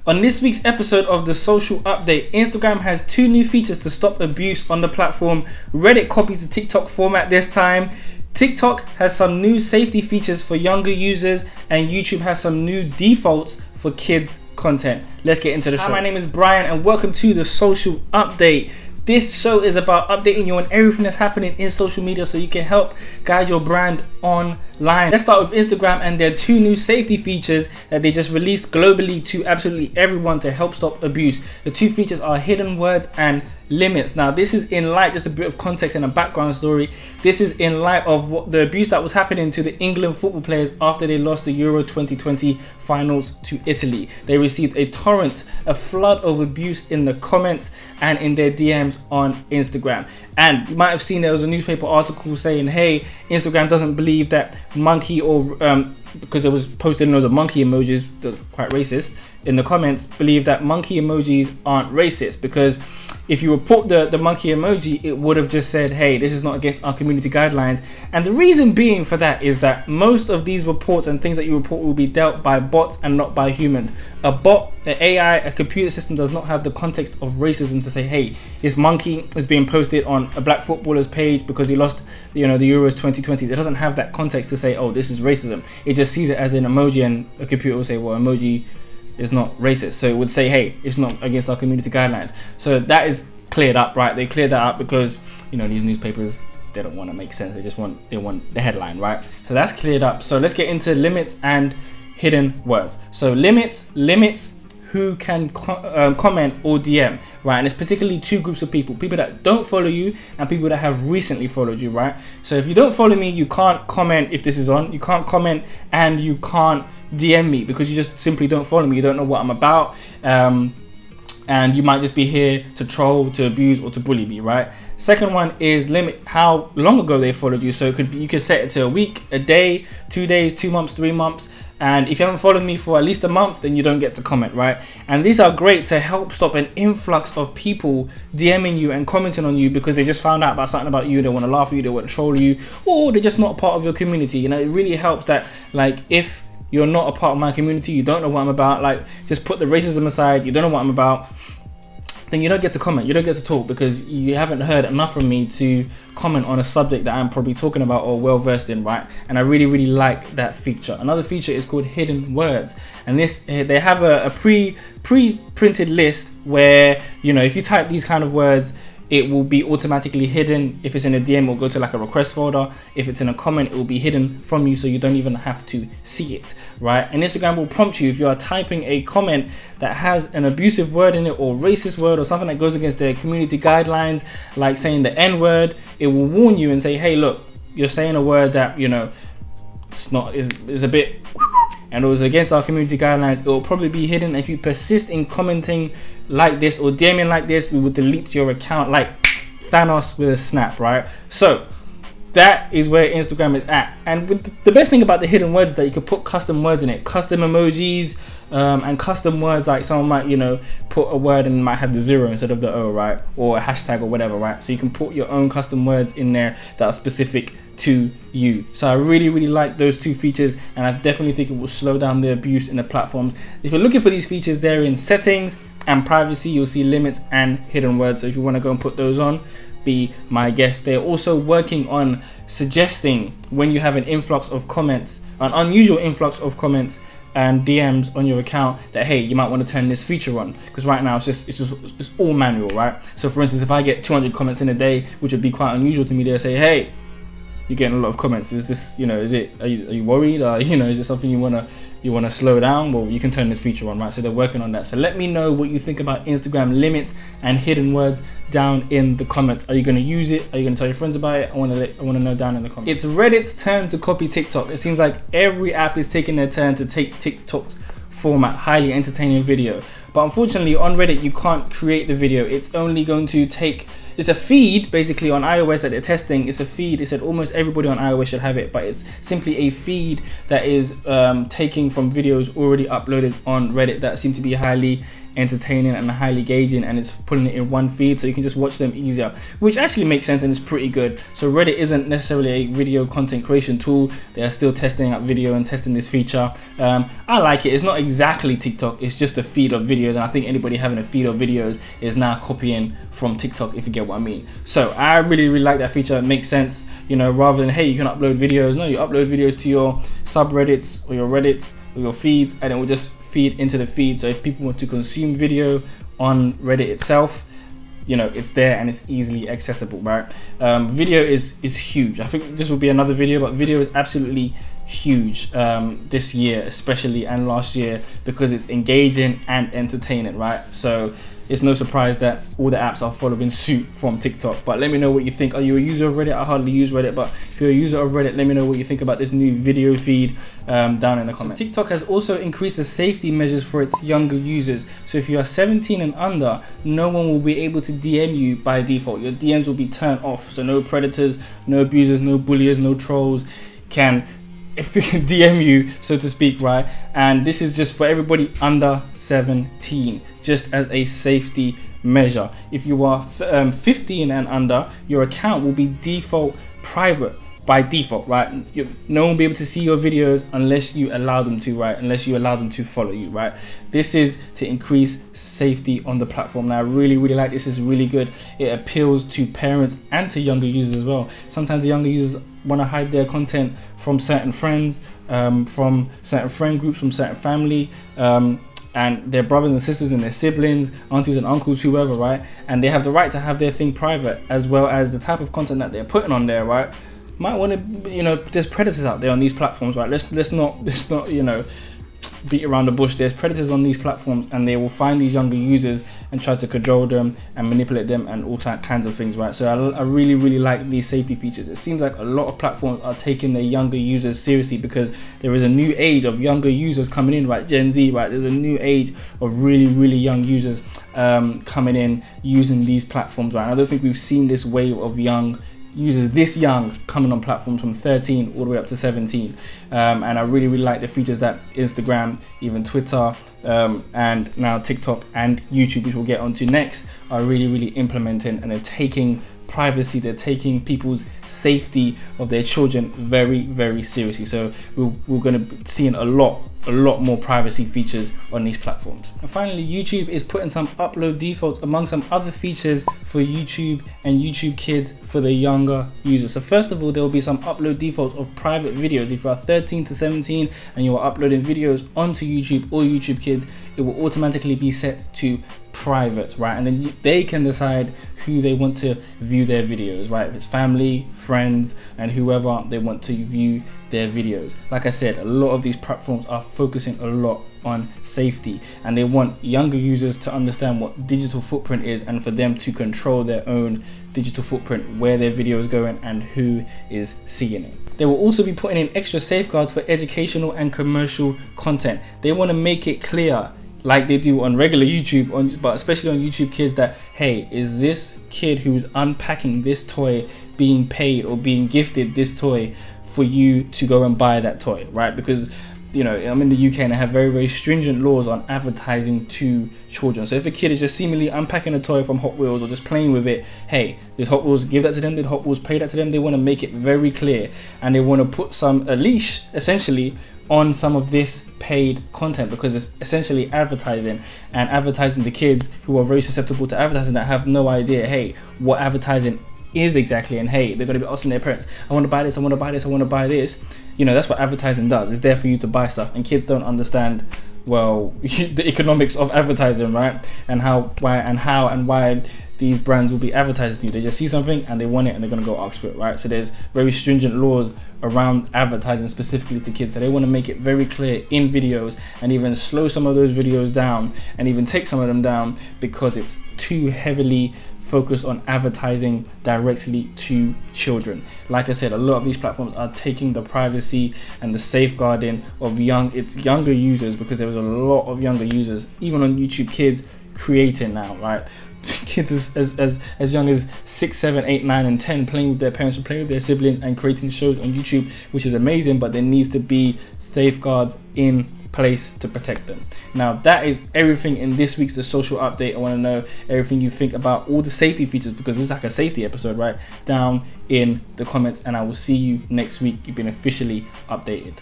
On this week's episode of the Social Update, Instagram has 2 new features to stop abuse on the platform. Reddit copies the TikTok format this time. TikTok has some new safety features for younger users, and YouTube has some new defaults for kids content. Let's get into the show. Hi, my name is Brian and welcome to the Social Update. This show is about updating you on everything that's happening in social media so you can help guide your brand online. Let's start with Instagram and their 2 new safety features that they just released globally to absolutely everyone to help stop abuse. The 2 features are hidden words and limits. Now this is in light, just a bit of context and a background story, this is in light of what the abuse that was happening to the England football players after they lost the Euro 2020 finals to Italy. They received a flood of abuse in the comments and in their DMs on Instagram. And you might have seen there was a newspaper article saying, hey, Instagram doesn't believe that monkey or because it was posted loads of monkey emojis that are quite racist in the comments, believe that monkey emojis aren't racist, because if you report the monkey emoji, it would have just said, hey, this is not against our community guidelines. And the reason being for that is that most of these reports and things that you report will be dealt by bots and not by humans. A bot, an AI, a computer system does not have the context of racism to say, hey, this monkey is being posted on a black footballer's page because he lost, the Euros 2020. It doesn't have that context to say, oh, this is racism. It just sees it as an emoji, and a computer will say, well, emoji is not racist. So it would say, hey, it's not against our community guidelines. So that is cleared up, right? They cleared that up because, these newspapers, they don't want to make sense. They want the headline, right? So that's cleared up. So let's get into limits and hidden words. So limits who can comment or DM, right? And it's particularly 2 groups of people that don't follow you and people that have recently followed you, right? So if you don't follow me, you can't comment if this is on. You can't comment and you can't DM me because you just simply don't follow me. You don't know what I'm about. And you might just be here to troll, to abuse, or to bully me, right? Second one is limit how long ago they followed you. So it could be, you could set it to a week, a day, 2 days, 2 months, 3 months. And if you haven't followed me for at least a month, then you don't get to comment, right? And these are great to help stop an influx of people DMing you and commenting on you because they just found out about something about you, they want to laugh at you, they want to troll you, or they're just not a part of your community. It really helps that, if you're not a part of my community, you don't know what I'm about, just put the racism aside, you don't know what I'm about, then you don't get to comment, you don't get to talk because you haven't heard enough from me to comment on a subject that I'm probably talking about or well versed in, right? And I really, really like that feature. Another feature is called hidden words. And this, they have a pre-printed list where, if you type these kind of words, it will be automatically hidden. If it's in a DM, it will go to a request folder. If it's in a comment, it will be hidden from you so you don't even have to see it, right? And Instagram will prompt you if you are typing a comment that has an abusive word in it or racist word or something that goes against their community guidelines, like saying the N word. It will warn you and say, hey, look, you're saying a word that, is a bit, and it was against our community guidelines. It will probably be hidden. If you persist in commenting like this or DMing like this, we will delete your account like Thanos with a snap, right? So that is where Instagram is at. And the best thing about the hidden words is that you can put custom words in it, custom emojis, and custom words. Like someone might, put a word and might have the 0 instead of the O, right? Or a hashtag or whatever, right? So you can put your own custom words in there that are specific to you. So I really, really like those 2 features, and I definitely think it will slow down the abuse in the platforms. If you're looking for these features, they're in settings and privacy. You'll see limits and hidden words. So if you want to go and put those on, be my guest. They're also working on suggesting when you have an influx of comments, an unusual influx of comments and DMs on your account, that hey, you might want to turn this feature on, because right now it's all manual, right? So for instance, if I get 200 comments in a day, which would be quite unusual to me, they'll say, hey, you're getting a lot of comments. Is this, are you worried? Is it something you wanna slow down? Well, you can turn this feature on, right? So they're working on that. So let me know what you think about Instagram limits and hidden words down in the comments. Are you gonna use it? Are you gonna tell your friends about it? I wanna know down in the comments. It's Reddit's turn to copy TikTok. It seems like every app is taking their turn to take TikTok's format, highly entertaining video. But unfortunately, on Reddit, you can't create the video. It's only going to take it's a feed basically on iOS that they're testing. It's a feed. They said almost everybody on iOS should have it, but it's simply a feed that is taking from videos already uploaded on Reddit that seem to be highly entertaining and highly engaging, and it's putting it in one feed so you can just watch them easier, which actually makes sense and is pretty good. So Reddit isn't necessarily a video content creation tool. They are still testing out video and testing this feature. I like it. It's not exactly TikTok, it's just a feed of videos, and I think anybody having a feed of videos is now copying from TikTok, if you get what I mean. So I really like that feature. It makes sense, you know, rather than hey, you can upload videos. No, you upload videos to your subreddits or your Reddits or your feeds, and it will just feed into the feed. So if people want to consume video on Reddit itself, you know, it's there and it's easily accessible, right? Video is huge. I think this will be another video, but video is absolutely huge this year especially, and last year, because it's engaging and entertaining, right? So it's no surprise that all the apps are following suit from TikTok. But let me know what you think. Are you a user of Reddit? I hardly use Reddit, but if you're a user of Reddit, let me know what you think about this new video feed down in the comments. So TikTok has also increased the safety measures for its younger users. So if you are 17 and under, no one will be able to DM you by default. Your DMs will be turned off. So no predators, no abusers, no bullies, no trolls can DM you, so to speak, right? And this is just for everybody under 17, just as a safety measure. If you are 15 and under, your account will be default private by default, right? No one will be able to see your videos unless you allow them to, right? Unless you allow them to follow you, right? This is to increase safety on the platform. Now I really like this. Is really good. It appeals to parents and to younger users as well. Sometimes the younger users want to hide their content from certain friends, from certain friend groups, from certain family, and their brothers and sisters and their siblings, aunties and uncles, whoever, right? And they have the right to have their thing private, as well as the type of content that they're putting on there, right? Might want to, you know, there's predators out there on these platforms, right? Let's not, you know, beat around the bush. There's predators on these platforms, and they will find these younger users and try to cajole them and manipulate them and all kinds of things, right? So I really like these safety features. It seems like a lot of platforms are taking their younger users seriously, because there is a new age of younger users coming in, right? Gen Z, right? There's a new age of really young users coming in using these platforms, right? I don't think we've seen this wave of young users this young coming on platforms from 13 all the way up to 17, and I really like the features that Instagram, even Twitter, and now TikTok and YouTube, which we'll get onto next, are really implementing, and they're taking privacy, they're taking people's safety of their children very seriously. So we're going to be seeing a lot more privacy features on these platforms. And finally, YouTube is putting some upload defaults among some other features for YouTube and YouTube Kids for the younger users. So first of all, there will be some upload defaults of private videos. If you are 13 to 17 and you are uploading videos onto YouTube or YouTube Kids, it will automatically be set to private, right? And then they can decide who they want to view their videos, right? If it's family, friends, and whoever they want to view their videos. Like I said, a lot of these platforms are focusing a lot on safety, and they want younger users to understand what digital footprint is, and for them to control their own digital footprint, where their video is going and who is seeing it. They will also be putting in extra safeguards for educational and commercial content. They want to make it clear, like they do on regular YouTube, but especially on YouTube Kids, that hey, is this kid who's unpacking this toy being paid or being gifted this toy for you to go and buy that toy, right? Because, you know, I'm in the UK and they have very stringent laws on advertising to children. So if a kid is just seemingly unpacking a toy from Hot Wheels or just playing with it, hey, did Hot Wheels give that to them? Did Hot Wheels pay that to them? They want to make it very clear, and they want to put a leash essentially on some of this paid content, because it's essentially advertising to kids who are very susceptible to advertising, that have no idea, hey, what advertising is exactly, and hey, they're going to be asking their parents, I want to buy this, I want to buy this, I want to buy this. You know, that's what advertising does. It's there for you to buy stuff, and kids don't understand, well, the economics of advertising, right? And why these brands will be advertising to you. They just see something and they want it, and they're going to go ask for it, right? So there's very stringent laws around advertising specifically to kids. So they want to make it very clear in videos, and even slow some of those videos down, and even take some of them down, because it's too heavily focused on advertising directly to children. Like I said, a lot of these platforms are taking the privacy and the safeguarding of younger users, because there was a lot of younger users, even on YouTube Kids, creating now, right? kids as young as 6, 7, 8, 9, and 10 playing with their parents or playing with their siblings and creating shows on YouTube, which is amazing, but there needs to be safeguards in place to protect them. Now that is everything in this week's The Social Update. I want to know everything you think about all the safety features, because this is like a safety episode, right? Down in the comments, and I will see you next week. You've been officially updated.